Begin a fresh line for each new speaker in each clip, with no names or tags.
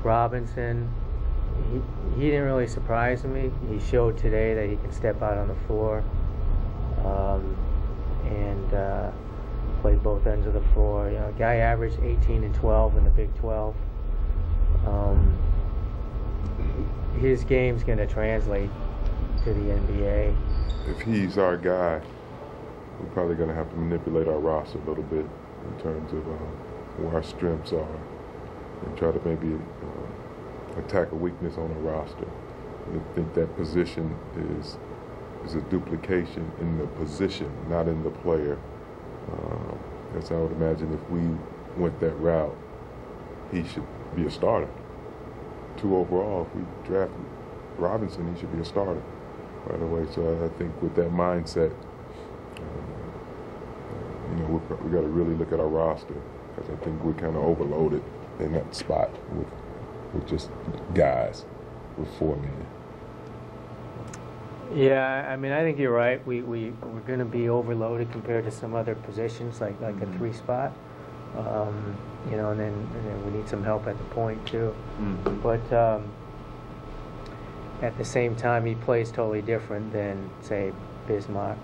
Robinson, he didn't really surprise me. He showed today that he can step out on the floor and play both ends of the floor. You know, guy averaged 18 and 12 in the Big 12. His game's going to translate to the NBA.
If he's our guy, we're probably going to have to manipulate our roster a little bit in terms of where our strengths are and try to maybe attack a weakness on the roster. I think that position is a duplication in the position, not in the player. As I would imagine, if we went that route, he should be a starter. 2 overall, if we draft Robinson, he should be a starter right away. So I think with that mindset, you know, we got to really look at our roster, because I think we're kind of overloaded in that spot with just guys with 4 men.
Yeah, I mean, I think you're right. We're going to be overloaded compared to some other positions, like a 3 spot. You know, and then we need some help at the point too. But at the same time, he plays totally different than, say, Bismarck.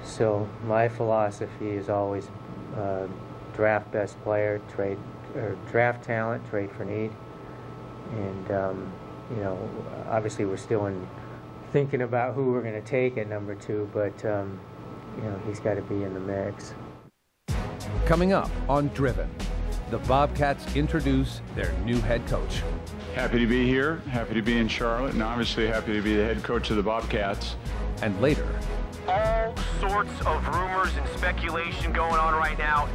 So my philosophy is always draft best player, draft talent, trade for need. And you know, obviously we're still thinking about who we're going to take at number 2, but you know, he's got to be in the mix.
Coming up on Driven, the Bobcats introduce their new head coach.
Happy to be here, happy to be in Charlotte, and obviously happy to be the head coach of the Bobcats.
And later,
all sorts of rumors and speculation going on right now.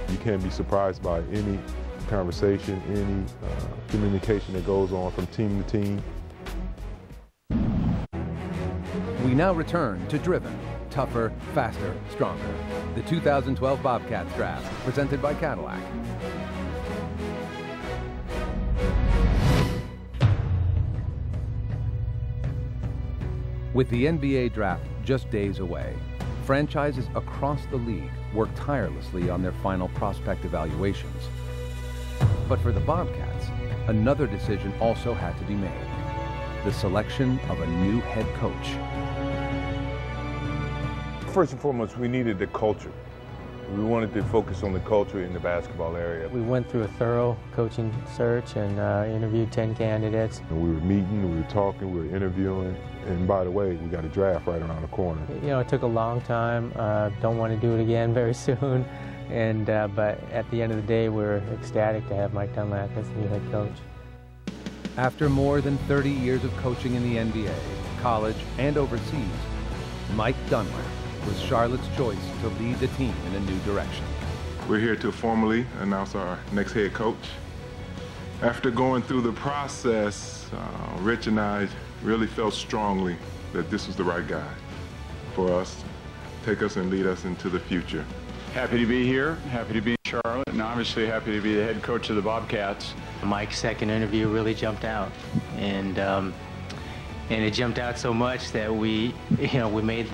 You can't be surprised by any conversation, any communication that goes on from team to team.
We now return to Driven, tougher, faster, stronger. The 2012 Bobcats draft, presented by Cadillac. With the NBA draft just days away, franchises across the league work tirelessly on their final prospect evaluations. But for the Bobcats, another decision also had to be made: the selection of a new head coach.
First and foremost, we needed the culture. We wanted to focus on the culture in the basketball area.
We went through a thorough coaching search and interviewed 10 candidates.
And we were meeting, we were talking, we were interviewing, and by the way, we got a draft right around the corner.
You know, it took a long time. Don't want to do it again very soon. And but at the end of the day, we're ecstatic to have Mike Dunlap as the new head coach.
After more than 30 years of coaching in the NBA, college, and overseas, Mike Dunlap was Charlotte's choice to lead the team in a new direction.
We're here to formally announce our next head coach. After going through the process, Rich and I really felt strongly that this was the right guy for us, take us and lead us into the future.
Happy to be here, happy to be in Charlotte, and obviously happy to be the head coach of the Bobcats.
Mike's second interview really jumped out, and it jumped out so much that we made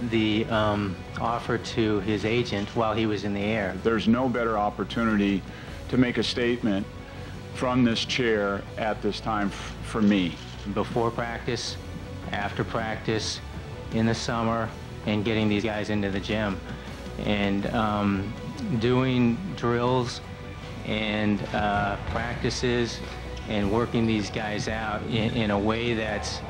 the offer to his agent while he was in the air.
There's no better opportunity to make a statement from this chair at this time for me.
Before practice, after practice, in the summer, and getting these guys into the gym. And doing drills and practices and working these guys out in a way that's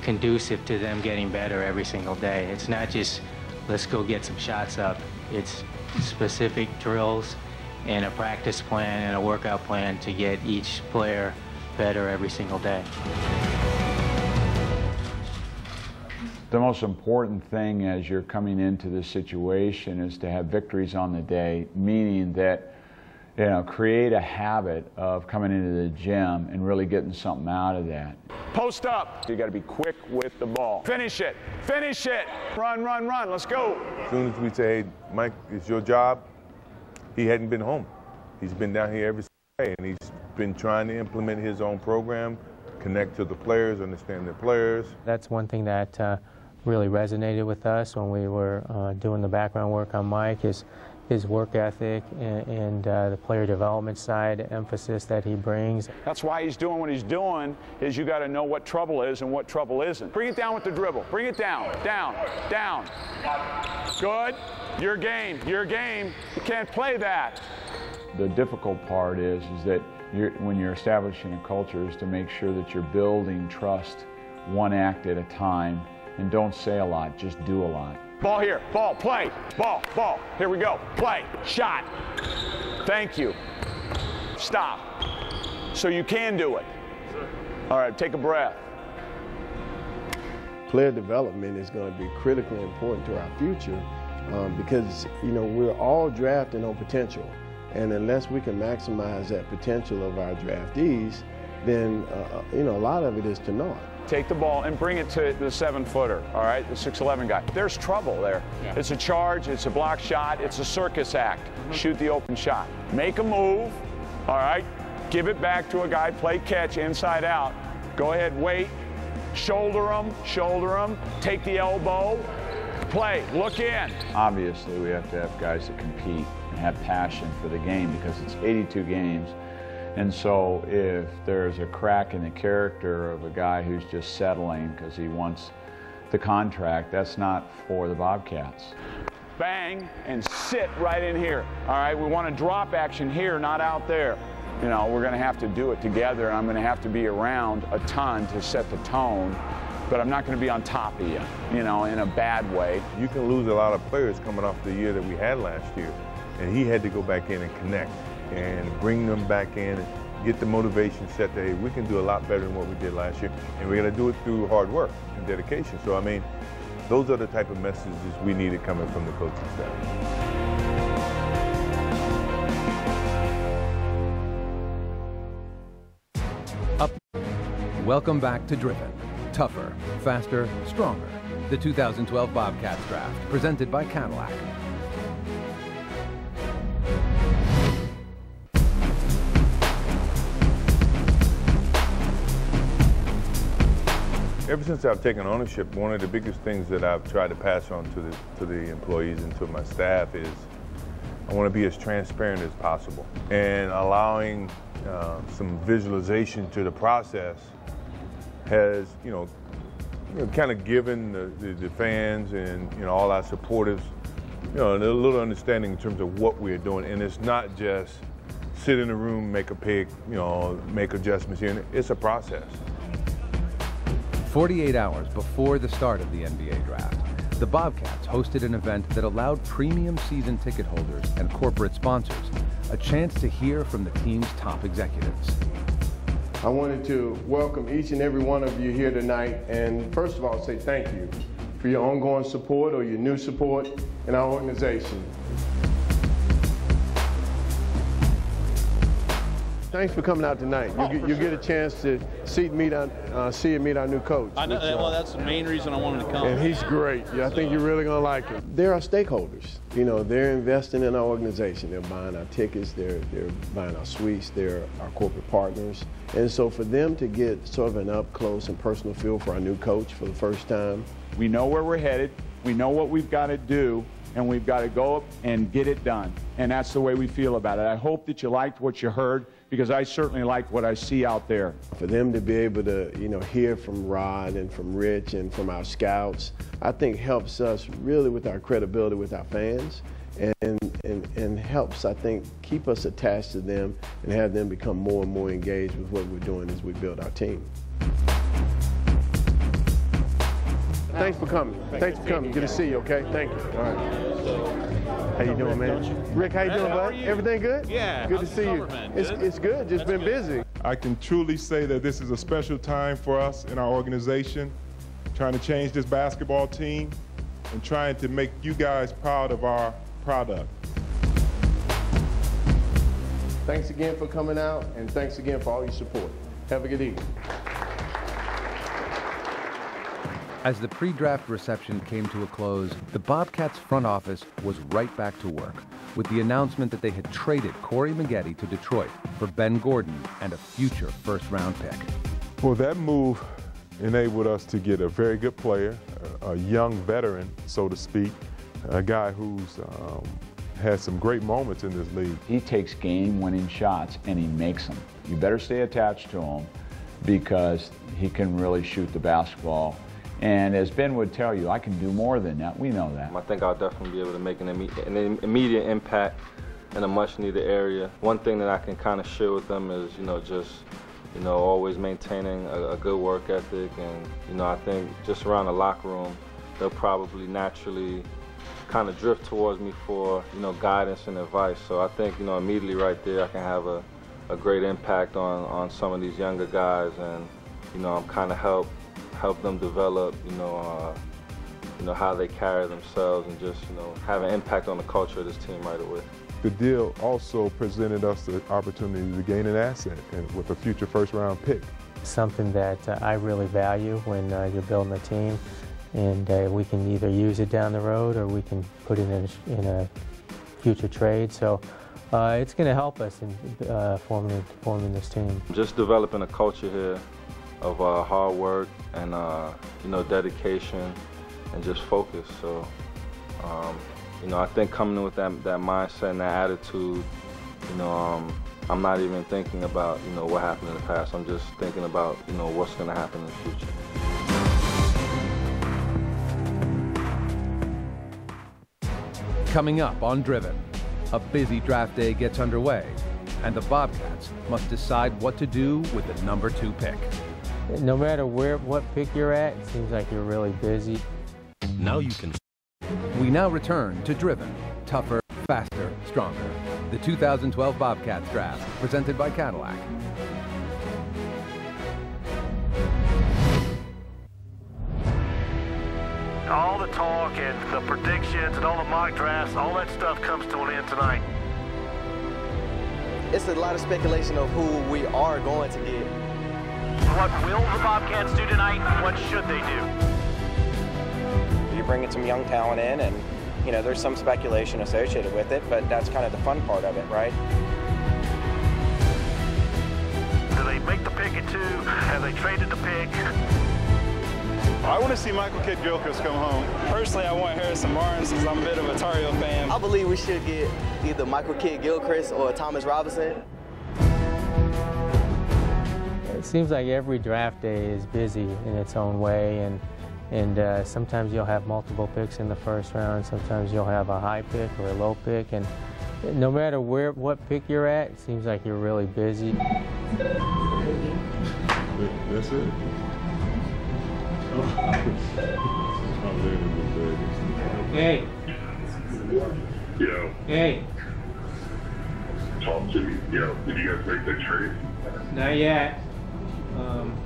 conducive to them getting better every single day. It's not just, let's go get some shots up. It's specific drills and a practice plan and a workout plan to get each player better every single day.
The most important thing as you're coming into this situation is to have victories on the day, meaning that, you know, create a habit of coming into the gym and really getting something out of that.
Post up. You got to be quick with the ball. Finish it. Finish it. Run, run, run. Let's go.
As soon as we say, hey, Mike, it's your job, he hadn't been home. He's been down here every day, and he's been trying to implement his own program, connect to the players, understand the players.
That's one thing that really resonated with us when we were doing the background work on Mike, is his work ethic and the player development side emphasis that he brings.
That's why he's doing what he's doing, is you got to know what trouble is and what trouble isn't. Bring it down with the dribble. Bring it down, down, down. Good. Your game, your game. You can't play that.
The difficult part is that when you're establishing a culture is to make sure that you're building trust one act at a time, and don't say a lot, just do a lot.
Ball here, ball, play, ball, ball. Here we go, play, shot. Thank you. Stop. So you can do it. All right, take a breath.
Player development is going to be critically important to our future because, you know, we're all drafting on potential. And unless we can maximize that potential of our draftees, then, you know, a lot of it is to naught.
Take the ball and bring it to the 7-footer, all right, the 6'11" guy. There's trouble there. Yeah. It's a charge, it's a block shot, it's a circus act. Shoot the open shot. Make a move, all right, give it back to a guy, play catch inside out. Go ahead, wait, shoulder him, take the elbow, play, look in.
Obviously, we have to have guys that compete and have passion for the game because it's 82 games. And so if there's a crack in the character of a guy who's just settling because he wants the contract, that's not for the Bobcats.
Bang, and sit right in here. All right, we want a drop action here, not out there. You know, we're going to have to do it together, and I'm going to have to be around a ton to set the tone, but I'm not going to be on top of you, you know, in a bad way.
You can lose a lot of players coming off the year that we had last year, and he had to go back in and connect and bring them back in and get the motivation set that, hey, we can do a lot better than what we did last year, and we're going to do it through hard work and dedication. So, I mean, those are the type of messages we needed coming from the coaching staff.
Welcome back to Driven. Tougher, faster, stronger. The 2012 Bobcats Draft, presented by Cadillac.
Ever since I've taken ownership, one of the biggest things that I've tried to pass on to the employees and to my staff is I want to be as transparent as possible, and allowing some visualization to the process has, you know, kind of given the fans and, you know, all our supporters, you know, a little understanding in terms of what we're doing. And it's not just sit in a room, make a pick, you know, make adjustments here. It's a process.
48 hours before the start of the NBA draft, the Bobcats hosted an event that allowed premium season ticket holders and corporate sponsors a chance to hear from the team's top executives.
I wanted to welcome each and every one of you here tonight, and first of all, say thank you for your ongoing support or your new support in our organization. Thanks for coming out tonight. You get a chance to see and meet our new coach.
I know, well, that's the main reason I wanted to come.
And he's great. Yeah, I think you're really going to like him. They're our stakeholders. You know, they're investing in our organization. They're buying our tickets. They're buying our suites. They're our corporate partners. And so for them to get sort of an up close and personal feel for our new coach for the first time.
We know where we're headed. We know what we've got to do. And we've got to go up and get it done. And that's the way we feel about it. I hope that you liked what you heard, because I certainly like what I see out there.
For them to be able to, you know, hear from Rod and from Rich and from our scouts, I think helps us really with our credibility with our fans, and helps, I think, keep us attached to them and have them become more and more engaged with what we're doing as we build our team. Thanks for coming. Thanks for coming. Good to see you, okay? Thank you. All right. How you doing, man? Rick, how you doing, bud? Everything good?
Yeah.
Good to see you. It's good. Just been busy.
I can truly say that this is a special time for us in our organization, trying to change this basketball team and trying to make you guys proud of our product.
Thanks again for coming out, and thanks again for all your support. Have a good evening.
As the pre-draft reception came to a close, the Bobcats front office was right back to work with the announcement that they had traded Corey Maggette to Detroit for Ben Gordon and a future first-round pick.
Well, that move enabled us to get a very good player, a young veteran, so to speak, a guy who's had some great moments in this league.
He takes game-winning shots and he makes them. You better stay attached to him because he can really shoot the basketball. And as Ben would tell you, I can do more than that. We know that.
I think I'll definitely be able to make an immediate impact in a much-needed area. One thing that I can kind of share with them is, always maintaining a good work ethic. And, I think just around the locker room, they'll probably naturally kind of drift towards me for, guidance and advice. So I think, immediately right there, I can have a great impact on some of these younger guys, and, I'm kind of help them develop, how they carry themselves, and just, have an impact on the culture of this team right away.
The deal also presented us the opportunity to gain an asset and with a future first-round pick.
Something that I really value when you're building a team, and we can either use it down the road or we can put it in a future trade. So it's going to help us in forming this team.
Just developing a culture here of hard work and dedication and just focus. So I think coming in with that mindset and that attitude, I'm not even thinking about what happened in the past. I'm just thinking about what's going to happen in the future.
Coming up on Driven, a busy draft day gets underway, and the Bobcats must decide what to do with the number 2 pick.
No matter what pick you're at, it seems like you're really busy.
Now you can. We now return to Driven, tougher, faster, stronger. The 2012 Bobcats draft, presented by Cadillac.
All the talk and the predictions and all the mock drafts, all that stuff comes to an end tonight.
It's a lot of speculation of who we are going to get.
What will the Bobcats do tonight? What should they do?
You're bringing some young talent in, and there's some speculation associated with it, but that's kind of the fun part of it, right?
Do they make the pick at 2? Have they traded the pick?
I want to see Michael Kidd-Gilchrist come home. Personally, I want Harrison Barnes because I'm a bit of a Tar Heel fan.
I believe we should get either Michael Kidd-Gilchrist or Thomas Robinson.
It seems like every draft day is busy in its own way, and sometimes you'll have multiple picks in the first round, sometimes you'll have a high pick or a low pick, and no matter what pick you're at, it seems like you're really busy.
That's it?
Hey.
Yo.
Hey.
Talk to me. Yo, did you guys make that trade?
Not yet.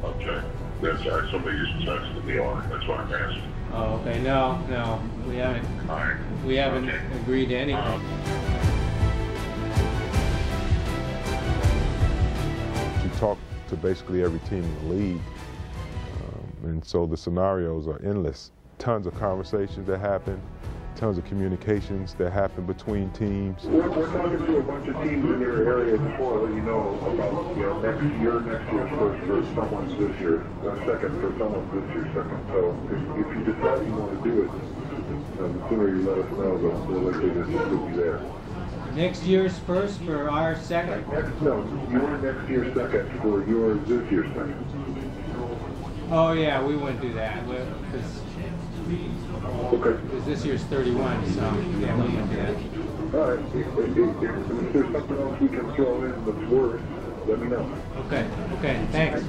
Okay. That's somebody just texted me on it. That's why I'm asking.
Oh, okay. No, we haven't.
All right.
We haven't agreed to anything.
We talk to basically every team in the league, and so the scenarios are endless. Tons of conversations that happen, tons of communications that happen between teams.
We're talking to a bunch of teams in your area before let you know about next year's first for someone's this year, second for someone's this year second. So if you decide you want to do it, the sooner you let us know, the more likely this will be there.
Next year's first for our second?
No, your next year's second for your this year's second.
Oh yeah, we wouldn't do that. Because this year's 31, so yeah, we wouldn't do that.
All right, if there's something else we can throw in that's worse, let me know.
Okay, thanks.